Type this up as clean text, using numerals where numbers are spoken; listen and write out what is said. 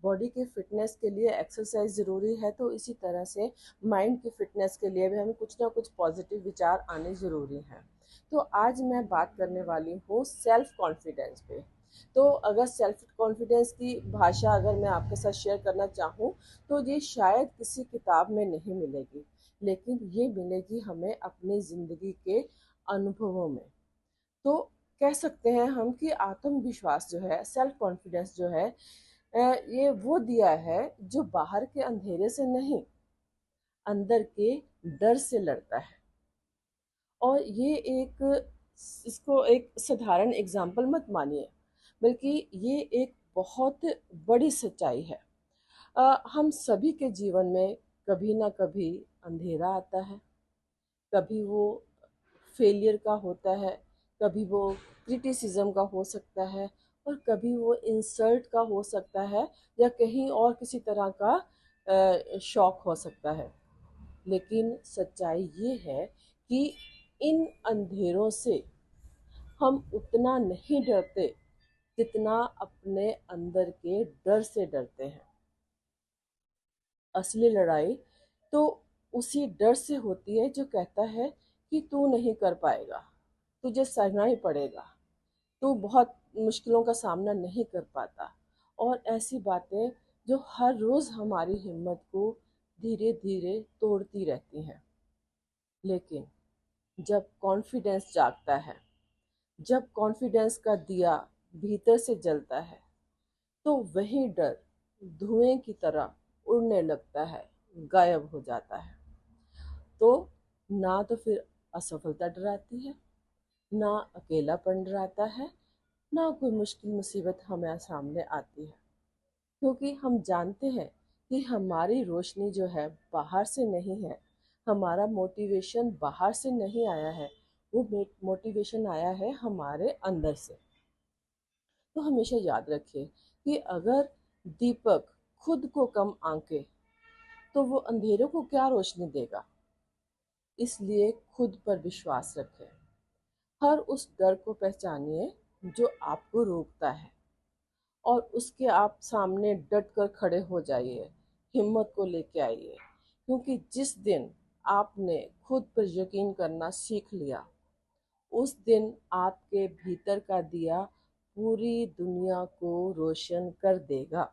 Body के fitness के लिए एक्सरसाइज ज़रूरी है, तो इसी तरह से माइंड की फिटनेस के लिए भी हमें कुछ ना कुछ पॉजिटिव विचार आने ज़रूरी हैं। तो आज मैं बात करने वाली हूँ सेल्फ कॉन्फिडेंस पे। तो अगर सेल्फ कॉन्फिडेंस की भाषा अगर मैं आपके साथ शेयर करना चाहूँ, तो ये शायद किसी किताब में नहीं मिलेगी, लेकिन ये मिलेगी हमें अपनी ज़िंदगी के अनुभवों में। तो कह सकते हैं हम कि आत्मविश्वास जो है, सेल्फ कॉन्फिडेंस जो है, ये वो दिया है जो बाहर के अंधेरे से नहीं, अंदर के डर से लड़ता है। और ये इसको एक साधारण एग्जाम्पल मत मानिए, बल्कि ये एक बहुत बड़ी सच्चाई है। हम सभी के जीवन में कभी ना कभी अंधेरा आता है, कभी वो फेलियर का होता है, कभी वो क्रिटिसिज्म का हो सकता है, और कभी वो इंसल्ट का हो सकता है, या कहीं और किसी तरह का शौक हो सकता है। लेकिन सच्चाई ये है कि इन अंधेरों से हम उतना नहीं डरते जितना अपने अंदर के डर से डरते हैं। असली लड़ाई तो उसी डर से होती है जो कहता है कि तू नहीं कर पाएगा, तुझे सहना ही पड़ेगा, तू बहुत मुश्किलों का सामना नहीं कर पाता, और ऐसी बातें जो हर रोज़ हमारी हिम्मत को धीरे धीरे तोड़ती रहती हैं। लेकिन जब कॉन्फिडेंस जागता है, जब कॉन्फिडेंस का दिया भीतर से जलता है, तो वही डर धुएं की तरह उड़ने लगता है, गायब हो जाता है। तो ना तो फिर असफलता डराती है, ना अकेलापन डराता है, ना कोई मुश्किल मुसीबत हमें सामने आती है, क्योंकि हम जानते हैं कि हमारी रोशनी जो है बाहर से नहीं है, हमारा मोटिवेशन बाहर से नहीं आया है, वो मोटिवेशन आया है हमारे अंदर से। तो हमेशा याद रखिए कि अगर दीपक खुद को कम आंके, तो वो अंधेरों को क्या रोशनी देगा। इसलिए खुद पर विश्वास रखें, हर उस डर को पहचानिए जो आपको रोकता है, और उसके आप सामने डट कर खड़े हो जाइए, हिम्मत को लेके आइए, क्योंकि जिस दिन आपने खुद पर यकीन करना सीख लिया, उस दिन आपके भीतर का दिया पूरी दुनिया को रोशन कर देगा।